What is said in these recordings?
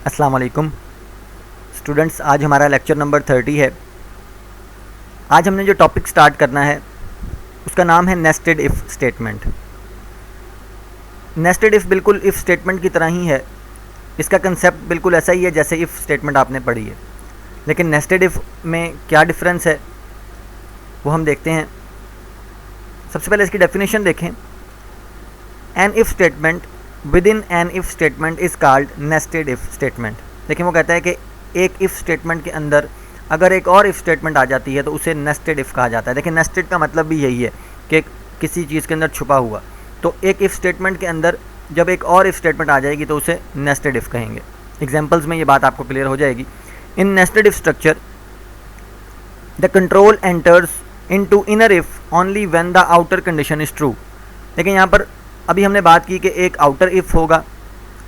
अस्सलाम वालेकुम स्टूडेंट्स, आज हमारा लेक्चर नंबर 30 है। आज हमने जो टॉपिक स्टार्ट करना है उसका नाम है nested if statement. Nested if बिल्कुल इफ़ स्टेटमेंट की तरह ही है। इसका कंसेप्ट बिल्कुल ऐसा ही है जैसे इफ़ स्टेटमेंट आपने पढ़ी है, लेकिन नेस्टेड इफ़ में क्या डिफरेंस है वो हम देखते हैं। सबसे पहले इसकी डेफिनेशन देखें। An if statement within an if statement is called nested if statement. लेकिन वो कहता है कि एक इफ़ स्टेटमेंट के अंदर अगर एक और इफ़ स्टेटमेंट आ जाती है तो उसे नेस्टेड इफ़ कहा जाता है। लेकिन नेस्टेड का मतलब भी यही है कि किसी चीज़ के अंदर छुपा हुआ। तो एक इफ़ स्टेटमेंट के अंदर जब एक और इफ़ स्टेटमेंट आ जाएगी तो उसे नेस्टेड इफ़ कहेंगे। एग्जाम्पल्स में ये बात आपको क्लियर हो जाएगी। In nested if structure the control enters into inner if only when the outer condition is true. लेकिन यहाँ पर अभी हमने बात की कि एक आउटर इफ़ होगा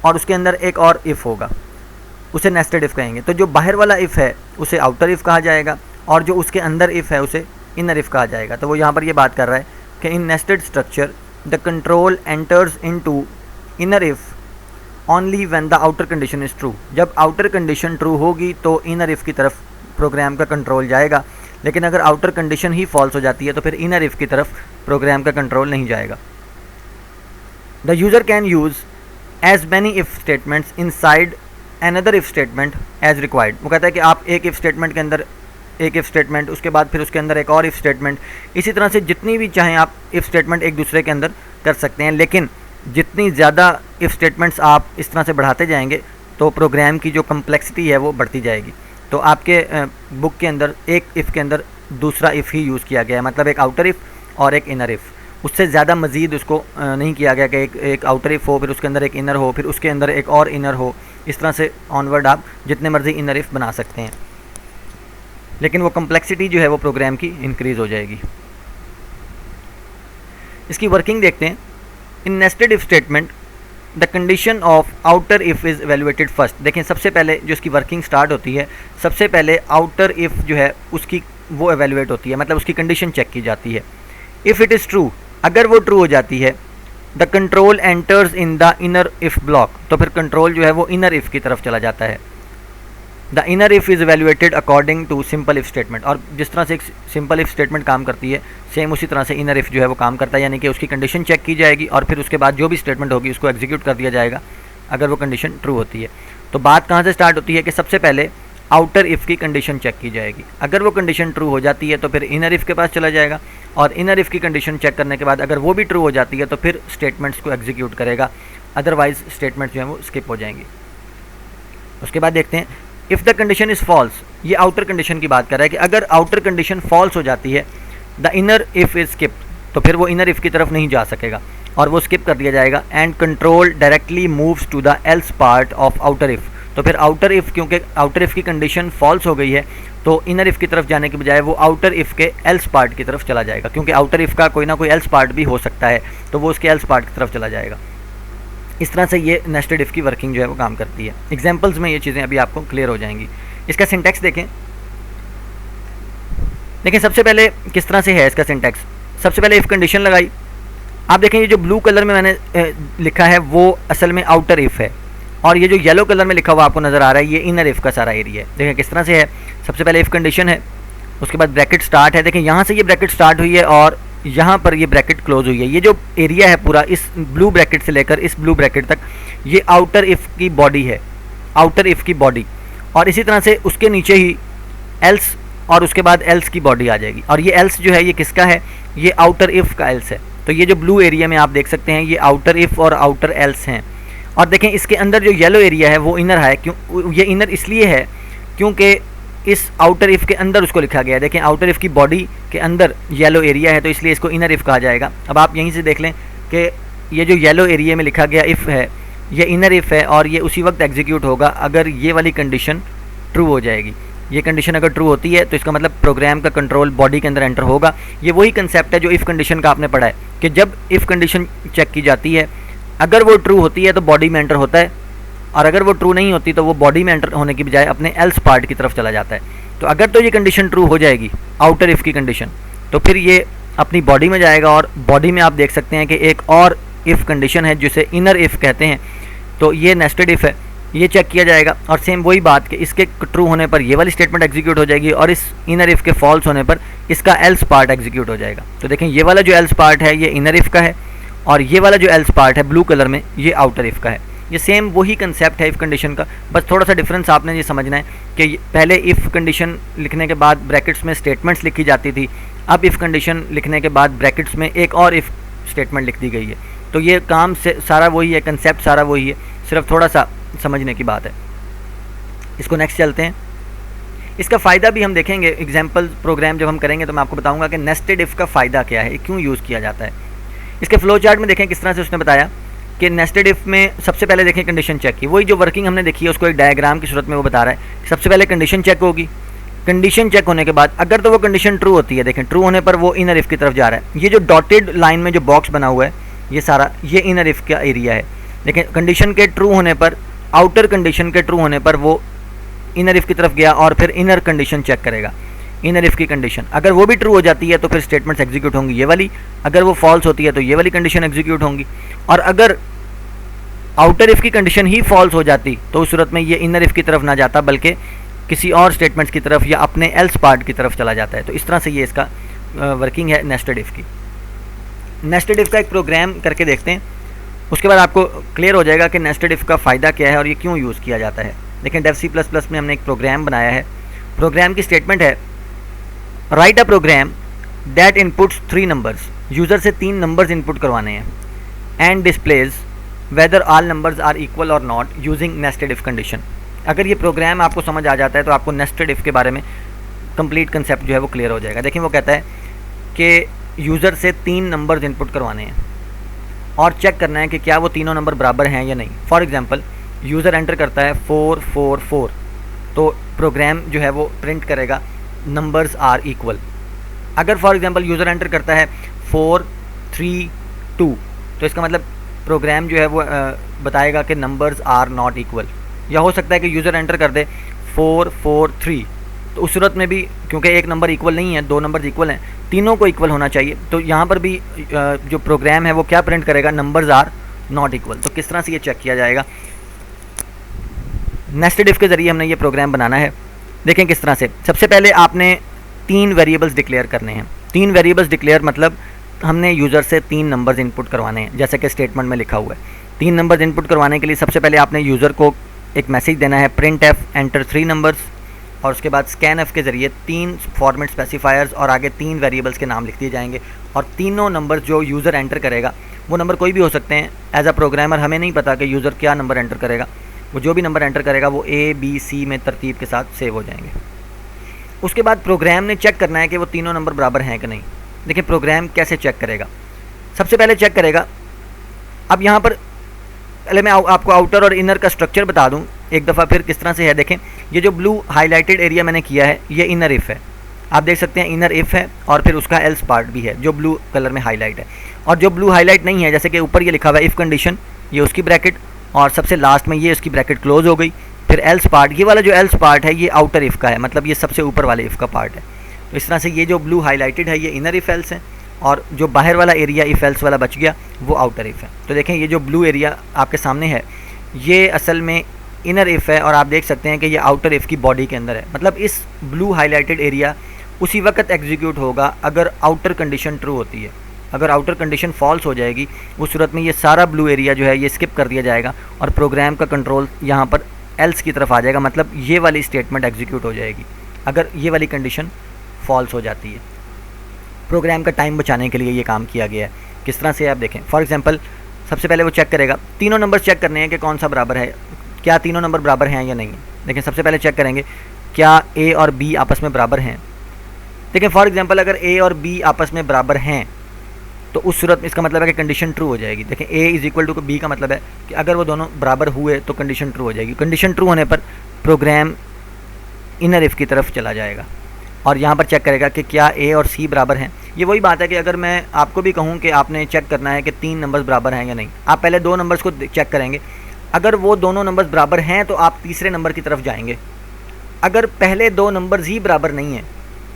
और उसके अंदर एक और इफ़ होगा, उसे नेस्टेड इफ़ कहेंगे। तो जो बाहर वाला इफ़ है उसे आउटर इफ़ कहा जाएगा और जो उसके अंदर इफ़ है उसे इनर इफ़ कहा जाएगा। तो वो यहाँ पर ये बात कर रहा है कि in nested structure the control enters into inner if only when the outer condition is true. जब आउटर कंडीशन ट्रू होगी तो इनर इफ़ की तरफ प्रोग्राम का कंट्रोल जाएगा, लेकिन अगर आउटर कंडीशन ही फॉल्स हो जाती है तो फिर इनर इफ़ की तरफ प्रोग्राम का कंट्रोल नहीं जाएगा। The user can use as many if statements inside another if statement as required. वो कहता है कि आप एक इफ़ स्टेटमेंट के अंदर एक इफ़ स्टेटमेंट, उसके बाद फिर उसके अंदर एक और इफ़ स्टेटमेंट, इसी तरह से जितनी भी चाहें आप इफ़ स्टेटमेंट एक दूसरे के अंदर कर सकते हैं। लेकिन जितनी ज़्यादा इफ़ स्टेटमेंट्स आप इस तरह से बढ़ाते जाएंगे तो प्रोग्राम की जो कम्प्लेक्सिटी है वो बढ़ती जाएगी। तो आपके बुक के अंदर एक इफ़ के अंदर दूसरा इफ़ ही यूज़ किया गया है, मतलब एक आउटर इफ़ और एक इनर इफ़। उससे ज़्यादा मज़ीद उसको नहीं किया गया कि एक आउटर इफ़ हो, फिर उसके अंदर एक इनर हो, फिर उसके अंदर एक और इनर हो। इस तरह से ऑनवर्ड आप जितने मर्ज़ी इनर इफ़ बना सकते हैं, लेकिन वो कम्प्लेक्सिटी जो है वो प्रोग्राम की इंक्रीज़ हो जाएगी। इसकी वर्किंग देखते हैं। In nested if statement the condition of outer if is evaluated first. देखें, सबसे पहले जो इसकी वर्किंग स्टार्ट होती है, सबसे पहले आउटर इफ़ जो है उसकी वो एवेलुएट होती है, मतलब उसकी कंडीशन चेक की जाती है। इफ़ इट इज़ ट्रू, अगर वो ट्रू हो जाती है, the control enters in the inner if block, तो फिर कंट्रोल जो है वो इनर इफ़ की तरफ चला जाता है। The inner if is evaluated according to simple if statement. और जिस तरह से एक सिंपल इफ़ स्टेटमेंट काम करती है, सेम उसी तरह से इनर इफ़ जो है वो काम करता है, यानी कि उसकी कंडीशन चेक की जाएगी और फिर उसके बाद जो भी स्टेटमेंट होगी उसको एग्जीक्यूट कर दिया जाएगा अगर वो कंडीशन ट्रू होती है। तो बात कहाँ से स्टार्ट होती है कि सबसे पहले आउटर इफ़ की कंडीशन चेक की जाएगी। अगर वो कंडीशन ट्रू हो जाती है तो फिर इनर इफ़ के पास चला जाएगा और इनर इफ़ की कंडीशन चेक करने के बाद अगर वो भी ट्रू हो जाती है तो फिर स्टेटमेंट्स को एग्जीक्यूट करेगा, अदरवाइज स्टेटमेंट्स जो हैं वो स्किप हो जाएंगी। उसके बाद देखते हैं if the condition is false. ये आउटर कंडीशन की बात कर रहा है कि अगर आउटर कंडीशन फॉल्स हो जाती है, the inner if is skip, तो फिर वो इनर इफ़ की तरफ नहीं जा सकेगा और वो स्किप कर दिया जाएगा। And control directly moves to the else part of outer if. तो फिर आउटर इफ़, क्योंकि आउटर इफ़ की कंडीशन फॉल्स हो गई है तो इनर इफ़ की तरफ जाने के बजाय वो आउटर इफ़ के एल्स पार्ट की तरफ चला जाएगा, क्योंकि आउटर इफ़ का कोई ना कोई एल्स पार्ट भी हो सकता है, तो वो उसके एल्स पार्ट की तरफ चला जाएगा। इस तरह से ये नेस्टेड इफ़ की वर्किंग जो है वो काम करती है। एग्जाम्पल्स में ये चीज़ें अभी आपको क्लियर हो जाएंगी। इसका सिंटैक्स देखें। सबसे पहले किस तरह से है इसका सिंटैक्स। सबसे पहले इफ़ कंडीशन लगाई। आप देखें ये जो ब्लू कलर में मैंने लिखा है वो असल में आउटर इफ़ है, और ये जो येलो कलर में लिखा हुआ आपको नज़र आ रहा है ये इनर इफ़ का सारा एरिया है। देखें किस तरह से है। सबसे पहले इफ़ कंडीशन है, उसके बाद ब्रैकेट स्टार्ट है। देखें यहाँ से ये ब्रैकेट स्टार्ट हुई है और यहाँ पर ये ब्रैकेट क्लोज हुई है। ये जो एरिया है पूरा इस ब्लू ब्रैकेट से लेकर इस ब्लू ब्रैकेट तक, ये आउटर इफ़ की बॉडी है, आउटर इफ़ की बॉडी। और इसी तरह से उसके नीचे ही एल्स और उसके बाद एल्स की बॉडी आ जाएगी। और ये एल्स जो है ये किसका है, ये आउटर इफ़ का एल्स है। तो ये जो ब्लू एरिया में आप देख सकते हैं ये आउटर इफ़ और आउटर एल्स हैं। और देखें इसके अंदर जो येलो एरिया है वो इनर है। क्यों ये इनर इसलिए है क्योंकि इस आउटर इफ़ के अंदर उसको लिखा गया है। देखें आउटर इफ़ की बॉडी के अंदर येलो एरिया है तो इसलिए इसको इनर इफ़ कहा जाएगा। अब आप यहीं से देख लें कि ये जो येलो एरिया में लिखा गया इफ़ है ये इनर इफ़ है और ये उसी वक्त एग्जीक्यूट होगा अगर ये वाली कंडीशन ट्रू हो जाएगी। ये कंडीशन अगर ट्रू होती है तो इसका मतलब प्रोग्राम का कंट्रोल बॉडी के अंदर एंटर होगा। ये वही कंसेप्ट है जो इफ़ कंडीशन का आपने पढ़ा है कि जब इफ़ कंडीशन चेक की जाती है, अगर वो ट्रू होती है तो बॉडी में एंटर होता है, और अगर वो ट्रू नहीं होती तो वो बॉडी में एंटर होने की बजाय अपने एल्स पार्ट की तरफ चला जाता है। तो अगर तो ये कंडीशन ट्रू हो जाएगी आउटर इफ़ की कंडीशन, तो फिर ये अपनी बॉडी में जाएगा और बॉडी में आप देख सकते हैं कि एक और इफ़ कंडीशन है जिसे इनर इफ़ कहते हैं। तो ये नेस्टेड इफ़ है। ये चेक किया जाएगा। और सेम वही बात कि इसके ट्रू होने पर ये वाली स्टेटमेंट एग्जीक्यूट हो जाएगी और इस इनर इफ के फॉल्स होने पर इसका एल्स पार्ट एग्जीक्यूट हो जाएगा। तो देखें ये वाला जो एल्स पार्ट है ये इनर इफ का है और ये वाला जो एल्स पार्ट है ब्लू कलर में ये आउटर इफ का है। ये सेम वही कंसेप्ट है इफ़ कंडीशन का, बस थोड़ा सा डिफरेंस आपने ये समझना है कि पहले इफ़ कंडीशन लिखने के बाद ब्रैकेट्स में स्टेटमेंट्स लिखी जाती थी, अब इफ़ कंडीशन लिखने के बाद ब्रैकेट्स में एक और इफ़ स्टेटमेंट लिख दी गई है। तो ये काम से सारा वही है, कंसेप्ट सारा वही है, सिर्फ थोड़ा सा समझने की बात है। इसको नेक्स्ट चलते हैं। इसका फ़ायदा भी हम देखेंगे, एग्जाम्पल प्रोग्राम जब हम करेंगे तो मैं आपको बताऊंगा कि नेस्टेड इफ़ का फ़ायदा क्या है, क्यों यूज़ किया जाता है। इसके फ्लो चार्ट में देखें किस तरह से उसने बताया कि नेस्टेड इफ़ में सबसे पहले देखें कंडीशन चेक की, वही जो वर्किंग हमने देखी है उसको एक डायग्राम की सूरत में वो बता रहा है। सबसे पहले कंडीशन चेक होगी, कंडीशन चेक होने के बाद अगर तो वो कंडीशन ट्रू होती है, देखें ट्रू होने पर वो इनर इफ़ की तरफ जा रहा है। ये जो डॉटेड लाइन में जो बॉक्स बना हुआ है ये सारा ये इनर इफ़ का एरिया है। देखें कंडीशन के ट्रू होने पर, आउटर कंडीशन के ट्रू होने पर वो इनर इफ़ की तरफ गया और फिर इनर कंडीशन चेक करेगा। इनर इफ़ की कंडीशन अगर वो भी ट्रू हो जाती है तो फिर स्टेटमेंट्स एग्जीक्यूट होंगी ये वाली, अगर वो फॉल्स होती है तो ये वाली कंडीशन एग्जीक्यूट होंगी। और अगर आउटर इफ़ की कंडीशन ही फॉल्स हो जाती तो उस सूरत में ये इनर इफ़ की तरफ ना जाता बल्कि किसी और स्टेटमेंट्स की तरफ या अपने एल्स पार्ट की तरफ चला जाता है। तो इस तरह से ये इसका वर्किंग है नेस्टेड इफ़ की। नेस्टेड इफ़ का एक प्रोग्राम करके देखते हैं, उसके बाद आपको क्लियर हो जाएगा कि नेस्टेड इफ़ का फ़ायदा क्या है और ये क्यों यूज़ किया जाता है। लेकिन डेव C++ में हमने एक प्रोग्राम बनाया है। प्रोग्राम की स्टेटमेंट है write a program that inputs 3 numbers, user से 3 नंबर्स इनपुट करवाने हैं, and displays whether all numbers are equal or not using nested if condition. अगर ये प्रोग्राम आपको समझ आ जाता है तो आपको नेस्टेड इफ़ के बारे में कंप्लीट कंसेप्ट जो है वो क्लियर हो जाएगा। देखिए वो कहता है कि यूज़र से 3 नंबर्स इनपुट करवाने हैं और चेक करना है कि क्या वो तीनों नंबर बराबर हैं या नहीं। फॉर एग्जांपल यूज़र एंटर करता है 444, तो प्रोग्राम जो है वो प्रिंट करेगा नंबर्स आर इक्वल। अगर फॉर एग्जांपल यूज़र एंटर करता है 432, तो इसका मतलब प्रोग्राम जो है वो बताएगा कि नंबर्स आर नॉट इक्वल। या हो सकता है कि यूज़र एंटर कर दे 443, तो उस सूरत में भी क्योंकि एक नंबर इक्वल नहीं है, 2 नंबर इक्वल हैं, तीनों को इक्वल होना चाहिए, तो यहाँ पर भी जो प्रोग्राम है वो क्या प्रिंट करेगा, नंबर्स आर नॉट इक्वल। तो किस तरह से ये चेक किया जाएगा, नेस्टेड इफ़ के ज़रिए हमने ये प्रोग्राम बनाना है। देखें किस तरह से। सबसे पहले आपने 3 वेरिएबल्स डिक्लेयर करने हैं। 3 वेरिएबल्स डिक्लेयर मतलब हमने यूज़र से 3 नंबर्स इनपुट करवाने हैं, जैसे कि स्टेटमेंट में लिखा हुआ है। 3 नंबर्स इनपुट करवाने के लिए सबसे पहले आपने यूज़र को एक मैसेज देना है printf एंटर 3 नंबर्स, और उसके बाद scanf के ज़रिए 3 फॉर्मेट स्पेसिफायर्स और आगे 3 वेरिएबल्स के नाम लिख दिए जाएंगे। और तीनों नंबर जो यूज़र एंटर करेगा वो नंबर कोई भी हो सकते हैं। एज अ प्रोग्रामर हमें नहीं पता कि यूज़र क्या नंबर एंटर करेगा, वो जो भी नंबर एंटर करेगा वो A B C में तरतीब के साथ सेव हो जाएंगे। उसके बाद प्रोग्राम ने चेक करना है कि वो तीनों नंबर बराबर हैं कि नहीं। देखिए प्रोग्राम कैसे चेक करेगा, सबसे पहले चेक करेगा, अब यहाँ पर पहले मैं आपको आउटर और इनर का स्ट्रक्चर बता दूं एक दफ़ा फिर किस तरह से है। देखें ये जो ब्लू हाईलाइटेड एरिया मैंने किया है ये इनर इफ़ है, आप देख सकते हैं इनर इफ़ है और फिर उसका एल्स पार्ट भी है जो ब्लू कलर में हाईलाइट है। और जो ब्लू हाईलाइट नहीं है, जैसे कि ऊपर ये लिखा हुआ है इफ़ कंडीशन, ये उसकी ब्रैकेट, और सबसे लास्ट में ये उसकी ब्रैकेट क्लोज हो गई। फिर एल्स पार्ट, ये वाला जो एल्स पार्ट है ये आउटर इफ़ का है, मतलब ये सबसे ऊपर वाले इफ़ का पार्ट है। तो इस तरह से ये जो ब्लू हाईलाइटेड है ये इनर इफ़ एल्स है और जो बाहर वाला एरिया इफ़ एल्स वाला बच गया वो आउटर इफ़ है। तो देखें ये जो ब्लू एरिया आपके सामने है ये असल में इनर इफ़ है और आप देख सकते हैं कि ये आउटर इफ़ की बॉडी के अंदर है। मतलब इस ब्लू हाईलाइटेड एरिया उसी वक्त एग्जीक्यूट होगा अगर आउटर कंडीशन ट्रू होती है। अगर आउटर कंडीशन फॉल्स हो जाएगी उस सूरत में ये सारा ब्लू एरिया जो है ये स्किप कर दिया जाएगा और प्रोग्राम का कंट्रोल यहाँ पर एल्स की तरफ आ जाएगा, मतलब ये वाली स्टेटमेंट एग्जीक्यूट हो जाएगी अगर ये वाली कंडीशन फॉल्स हो जाती है। प्रोग्राम का टाइम बचाने के लिए ये काम किया गया है। किस तरह से आप देखें, फॉर एग्जांपल सबसे पहले वो चेक करेगा, तीनों नंबर चेक करने हैं कि कौन सा बराबर है, क्या तीनों नंबर बराबर हैं या नहीं। देखें सबसे पहले चेक करेंगे क्या A और B आपस में बराबर हैं। देखें फॉर एग्जांपल अगर A और B आपस में बराबर हैं तो उस सूरत में इसका मतलब है कि कंडीशन ट्रू हो जाएगी। देखें A is equal to B का मतलब है कि अगर वो दोनों बराबर हुए तो कंडीशन ट्रू हो जाएगी। कंडीशन ट्रू होने पर प्रोग्राम इनर इफ़ की तरफ चला जाएगा और यहाँ पर चेक करेगा कि क्या A और C बराबर हैं। ये वही बात है कि अगर मैं आपको भी कहूँ कि आपने चेक करना है कि 3 नंबर्स बराबर हैं या नहीं, आप पहले 2 नंबर्स को चेक करेंगे। अगर वो दोनों नंबर्स बराबर हैं तो आप तीसरे नंबर की तरफ जाएंगे। अगर पहले 2 नंबर्स ही बराबर नहीं हैं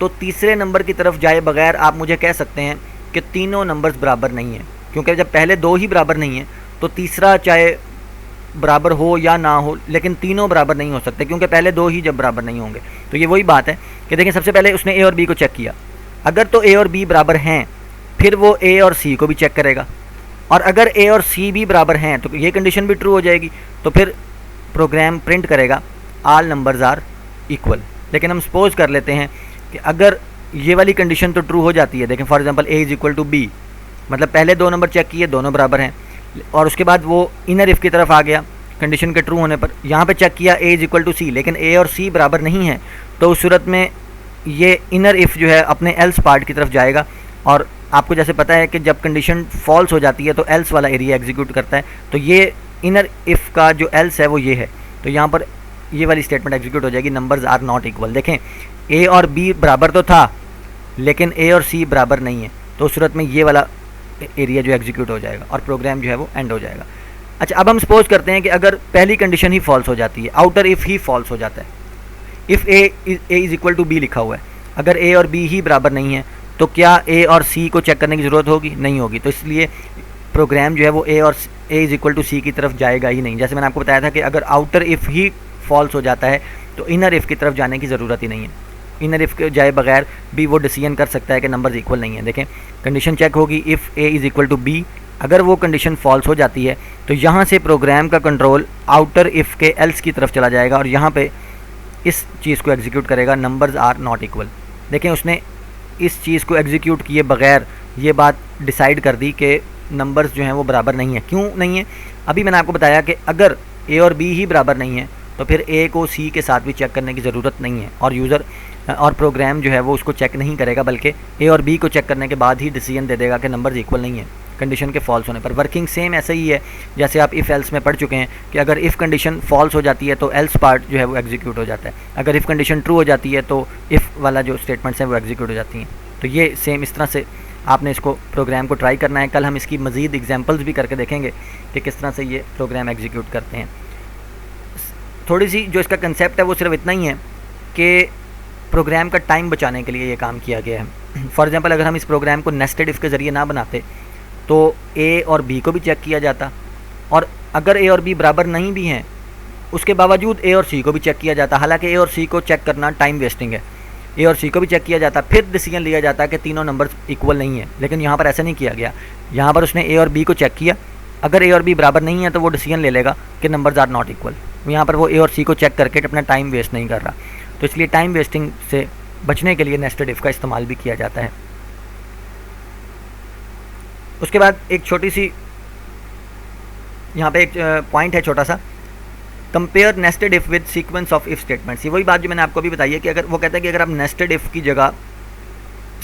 तो तीसरे नंबर की तरफ जाए बगैर आप मुझे कह सकते हैं कि तीनों नंबर्स बराबर नहीं हैं, क्योंकि जब पहले 2 ही बराबर नहीं हैं तो तीसरा चाहे बराबर हो या ना हो, लेकिन तीनों बराबर नहीं हो सकते क्योंकि पहले दो ही जब बराबर नहीं होंगे। तो ये वही बात है कि देखें, सबसे पहले उसने ए और बी को चेक किया, अगर तो ए और बी बराबर हैं फिर वो ए और सी को भी चेक करेगा, और अगर ए और सी भी बराबर हैं तो ये कंडीशन भी ट्रू हो जाएगी। तो फिर प्रोग्राम प्रिंट करेगा ऑल नंबर्स आर इक्वल। लेकिन हम सपोज कर लेते हैं कि अगर ये वाली कंडीशन तो ट्रू हो जाती है, देखें for example A is equal to B, मतलब पहले दो नंबर चेक किए, दोनों बराबर हैं, और उसके बाद वो इनर इफ़ की तरफ आ गया कंडीशन के ट्रू होने पर, यहाँ पे चेक किया ए इज़ इक्वल टू सी, लेकिन ए और सी बराबर नहीं है, तो उस सूरत में ये इनर इफ़ जो है अपने एल्स पार्ट की तरफ जाएगा। और आपको जैसे पता है कि जब कंडीशन फॉल्स हो जाती है तो एल्स वाला एरिया एग्जीक्यूट करता है, तो ये इनर इफ़ का जो एल्स है वो ये है, तो यहाँ पर ये वाली स्टेटमेंट एग्जीक्यूट हो जाएगी, नंबर्स आर नॉट इक्वल। देखें ए और बी बराबर तो था लेकिन ए और सी बराबर नहीं है, तो उस सूरत में ये वाला एरिया जो एग्जीक्यूट हो जाएगा और प्रोग्राम जो है वो एंड हो जाएगा। अच्छा, अब हम सपोज करते हैं कि अगर पहली कंडीशन ही फॉल्स हो जाती है, आउटर इफ़ ही फॉल्स हो जाता है, if A is equal to B लिखा हुआ है, अगर ए और बी ही बराबर नहीं है तो क्या ए और सी को चेक करने की ज़रूरत होगी? नहीं होगी। तो इसलिए प्रोग्राम जो है वो ए इज़ इक्वल टू सी की तरफ जाएगा ही नहीं। जैसे मैंने आपको बताया था कि अगर आउटर इफ़ ही फॉल्स हो जाता है तो इनर इफ़ की तरफ जाने की ज़रूरत ही नहीं है, इनर इफ़ के जाए बगैर भी वो डिसीजन कर सकता है कि नंबर्स इक्वल नहीं है। देखें कंडीशन चेक होगी, if A is equal to B, अगर वो कंडीशन फॉल्स हो जाती है तो यहाँ से प्रोग्राम का कंट्रोल आउटर इफ़ के एल्स की तरफ चला जाएगा और यहाँ पे इस चीज़ को एग्जीक्यूट करेगा, नंबर्स आर नॉट इक्वल। देखें उसने इस चीज़ को एग्जीक्यूट किए बगैर ये बात डिसाइड कर दी कि नंबर्स जो हैं वो बराबर नहीं है। क्यों नहीं है? अभी मैंने आपको बताया कि अगर ए और बी ही बराबर नहीं है तो फिर ए को सी के साथ भी चेक करने की ज़रूरत नहीं है, और यूज़र और प्रोग्राम जो है वो उसको चेक नहीं करेगा, बल्कि ए और बी को चेक करने के बाद ही डिसीजन दे देगा कि नंबर्स इक्वल नहीं है कंडीशन के फॉल्स होने पर। वर्किंग सेम ऐसा ही है जैसे आप इफ़ एल्स में पढ़ चुके हैं कि अगर इफ़ कंडीशन फॉल्स हो जाती है तो एल्स पार्ट जो है वो एग्जीक्यूट हो जाता है, अगर इफ़ कंडीशन ट्रू हो जाती है तो इफ़ वाला जो स्टेटमेंट्स हैं वो एग्जीक्यूट हो जाती हैं। तो ये सेम इस तरह से आपने इसको प्रोग्राम को ट्राई करना है। कल हम इसकी मज़ीद एग्जांपल्स भी करके देखेंगे कि किस तरह से ये प्रोग्राम एग्जीक्यूट करते हैं। थोड़ी सी जो इसका कंसेप्ट है वो सिर्फ इतना ही है कि प्रोग्राम का टाइम बचाने के लिए ये काम किया गया है। फॉर एग्जांपल अगर हम इस प्रोग्राम को नेस्टेड इफ़ के ज़रिए ना बनाते तो ए और बी को भी चेक किया जाता, और अगर ए और बी बराबर नहीं भी हैं उसके बावजूद ए और सी को भी चेक किया जाता। हालांकि ए और सी को चेक करना टाइम वेस्टिंग है, ए और सी को भी चेक किया जाता, फिर डिसीजन लिया जाता कि तीनों नंबर्स इक्वल नहीं है। लेकिन यहाँ पर ऐसा नहीं किया गया, यहाँ पर उसने ए और बी को चेक किया, अगर ए और बी बराबर नहीं है तो वो डिसीजन ले लेगा कि नंबर्स आर नॉट इक्वल। यहाँ पर वो ए और सी को चेक करके अपना टाइम वेस्ट नहीं कर रहा। तो इसलिए टाइम वेस्टिंग से बचने के लिए नेस्टेड इफ़ का इस्तेमाल भी किया जाता है। उसके बाद एक छोटी सी यहाँ पे एक पॉइंट है छोटा सा, compare nested if with sequence of if statements. ये वही बात जो मैंने आपको भी बताई है कि अगर वो कहता है कि अगर आप नेस्टेड इफ़ की जगह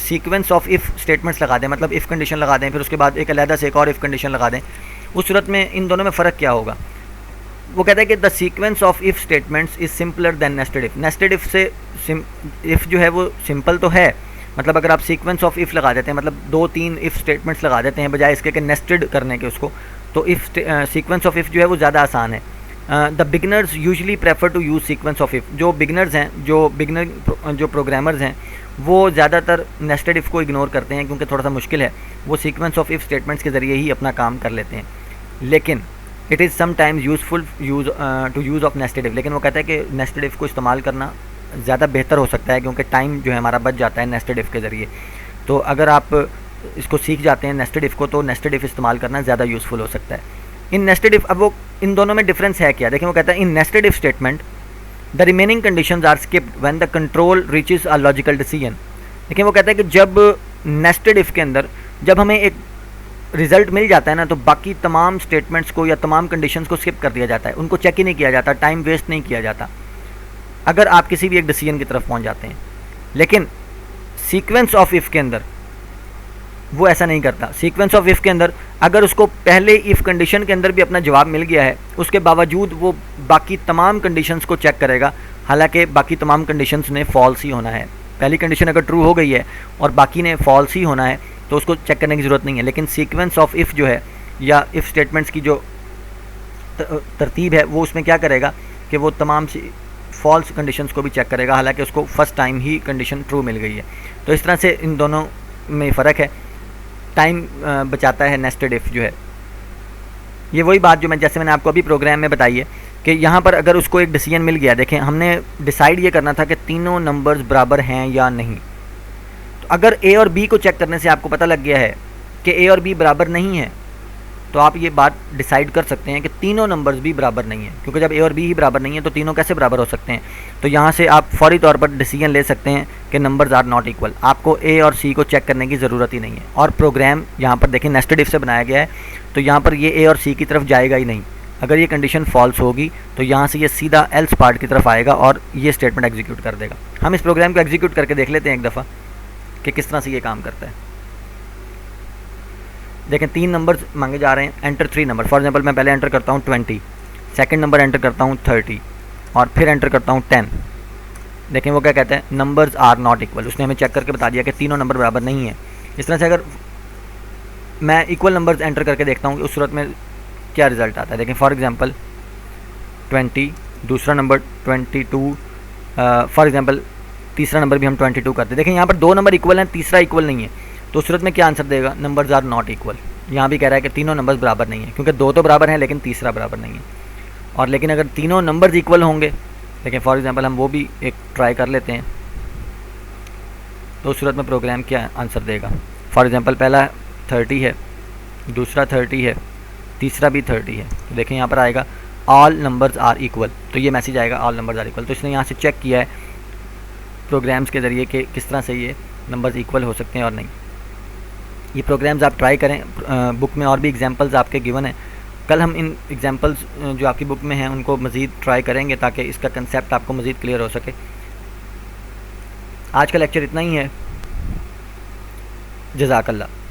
सीक्वेंस ऑफ इफ़ स्टेटमेंट्स लगा दें, मतलब इफ़ कंडीशन लगा दें, फिर उसके बाद एक अलहदा से एक और इफ़ कंडीशन लगा दें, उस सूरत में इन दोनों में फ़र्क क्या होगा? वो कहता है कि the sequence of if statements is simpler than nested if. Nested if से इफ़ जो है वो सिंपल तो है, मतलब अगर आप सीक्वेंस ऑफ इफ़ लगा देते हैं, मतलब 2-3 इफ़ स्टेटमेंट्स लगा देते हैं बजाय इसके कि नेस्टेड करने के उसको, तो इफ़ सीक्वेंस ऑफ इफ़ जो है वो ज़्यादा आसान है। The beginners usually prefer to use sequence of if. जो बिगनर्स हैं, जो प्रोग्रामर्स हैं, वो ज़्यादातर नेस्टेड इफ़ को इग्नोर करते हैं क्योंकि थोड़ा सा मुश्किल है, वो सीक्वेंस ऑफ इफ़ स्टेटमेंट्स के ज़रिए ही अपना काम कर लेते हैं। लेकिन it is sometimes useful to use of nested if. लेकिन वो कहता है कि नेस्टेड इफ़ को इस्तेमाल करना ज़्यादा बेहतर हो सकता है क्योंकि टाइम जो है हमारा बच जाता है नेस्टेड इफ़ के ज़रिए। तो अगर आप इसको सीख जाते हैं नेस्टेड इफ़ को, तो नेस्टेड इफ़ इस्तेमाल करना ज़्यादा यूज़फुल हो सकता है। इन नेस्टेड इफ़, अब वो इन दोनों में डिफरेंस है क्या? देखिए वो कहता है in nested if statement the remaining conditions are skipped when the control reaches a logical decision. देखिए वो कहता है कि जब नेस्टेड इफ़ के अंदर जब हमें एक रिज़ल्ट मिल जाता है ना, तो बाकी तमाम स्टेटमेंट्स को या तमाम कंडीशंस को स्किप कर दिया जाता है, उनको चेक ही नहीं किया जाता, टाइम वेस्ट नहीं किया जाता अगर आप किसी भी एक डिसीजन की तरफ पहुंच जाते हैं। लेकिन सीक्वेंस ऑफ इफ़ के अंदर वो ऐसा नहीं करता। सीक्वेंस ऑफ इफ़ के अंदर अगर उसको पहले इफ़ कंडीशन के अंदर भी अपना जवाब मिल गया है, उसके बावजूद वो बाकी तमाम कंडीशंस को चेक करेगा, हालांकि बाकी तमाम कंडीशंस ने फॉल्स ही होना है। पहली कंडीशन अगर ट्रू हो गई है और बाकी ने फॉल्स ही होना है तो उसको चेक करने की ज़रूरत नहीं है। लेकिन सीक्वेंस ऑफ इफ़ जो है या इफ़ स्टेटमेंट्स की जो तरतीब है वो उसमें क्या करेगा कि वो तमाम फॉल्स कंडीशंस को भी चेक करेगा, हालांकि उसको फर्स्ट टाइम ही कंडीशन ट्रू मिल गई है। तो इस तरह से इन दोनों में फ़र्क है, टाइम बचाता है नेस्टेड इफ़ जो है। ये वही बात जो मैंने आपको अभी प्रोग्राम में बताई है कि यहाँ पर अगर उसको एक डिसीजन मिल गया, देखें हमने डिसाइड ये करना था कि तीनों नंबर्स बराबर हैं या नहीं। तो अगर ए और बी को चेक करने से आपको पता लग गया है कि ए और बी बराबर नहीं है, तो आप ये बात डिसाइड कर सकते हैं कि तीनों नंबर्स भी बराबर नहीं है, क्योंकि जब ए और बी ही बराबर नहीं है तो तीनों कैसे बराबर हो सकते हैं। तो यहाँ से आप फौरी तौर पर डिसीजन ले सकते हैं कि नंबर्स आर नॉट इक्वल। आपको ए और सी को चेक करने की ज़रूरत ही नहीं है। और प्रोग्राम यहाँ पर देखें नेस्टेड इफ से बनाया गया है, तो यहाँ पर ये ए और सी की तरफ जाएगा ही नहीं। अगर ये कंडीशन फॉल्स होगी तो यहाँ से ये सीधा एल्स पार्ट की तरफ आएगा और ये स्टेटमेंट एग्जीक्यूट कर देगा। हम इस प्रोग्राम को एग्जीक्यूट करके देख लेते हैं एक दफ़ा कि किस तरह से ये काम करता है। देखें 3 नंबर्स मांगे जा रहे हैं, एंटर 3 नंबर। फॉर एग्जांपल मैं पहले एंटर करता हूँ 20, सेकंड नंबर एंटर करता हूँ 30 और फिर एंटर करता हूँ 10। देखें वो क्या कहते हैं, नंबर्स आर नॉट इक्वल। उसने हमें चेक करके बता दिया कि तीनों नंबर बराबर नहीं है। इस तरह से अगर मैं इक्वल नंबर्स एंटर करके देखता हूँ उस सूरत में क्या रिज़ल्ट आता है। देखें फॉर एग्जांपल 20, दूसरा नंबर 22, फॉर एग्जांपल तीसरा नंबर भी हम 22 करते हैं। देखें यहाँ पर 2 नंबर इक्वल हैं, तीसरा इक्वल नहीं है, तो उस सूरत में क्या आंसर देगा, नंबर्स आर नॉट इक्वल। यहाँ भी कह रहा है कि तीनों नंबर्स बराबर नहीं है, क्योंकि 2 तो बराबर हैं लेकिन तीसरा बराबर नहीं है। और लेकिन अगर तीनों नंबर्स इक्वल होंगे, देखें फॉर एग्जांपल हम वो भी एक ट्राई कर लेते हैं, तो उस सूरत में प्रोग्राम क्या आंसर देगा। फॉर एग्जांपल पहला 30 है, दूसरा 30 है, तीसरा भी 30 है। तो देखें यहाँ पर आएगा ऑल नंबर्स आर इक्वल, तो ये मैसेज आएगा ऑल नंबर्स आर इक्वल। तो इसने यहाँ से चेक किया है प्रोग्राम्स के ज़रिए कि किस तरह से ये नंबर्स इक्वल हो सकते हैं और नहीं। ये प्रोग्राम्स आप ट्राई करें। बुक में और भी एग्जांपल्स आपके गिवन हैं। कल हम इन एग्जांपल्स जो आपकी बुक में हैं उनको मज़ीद ट्राई करेंगे ताकि इसका कंसेप्ट आपको मज़ीद क्लियर हो सके। आज का लेक्चर इतना ही है। जज़ाकल्लाह।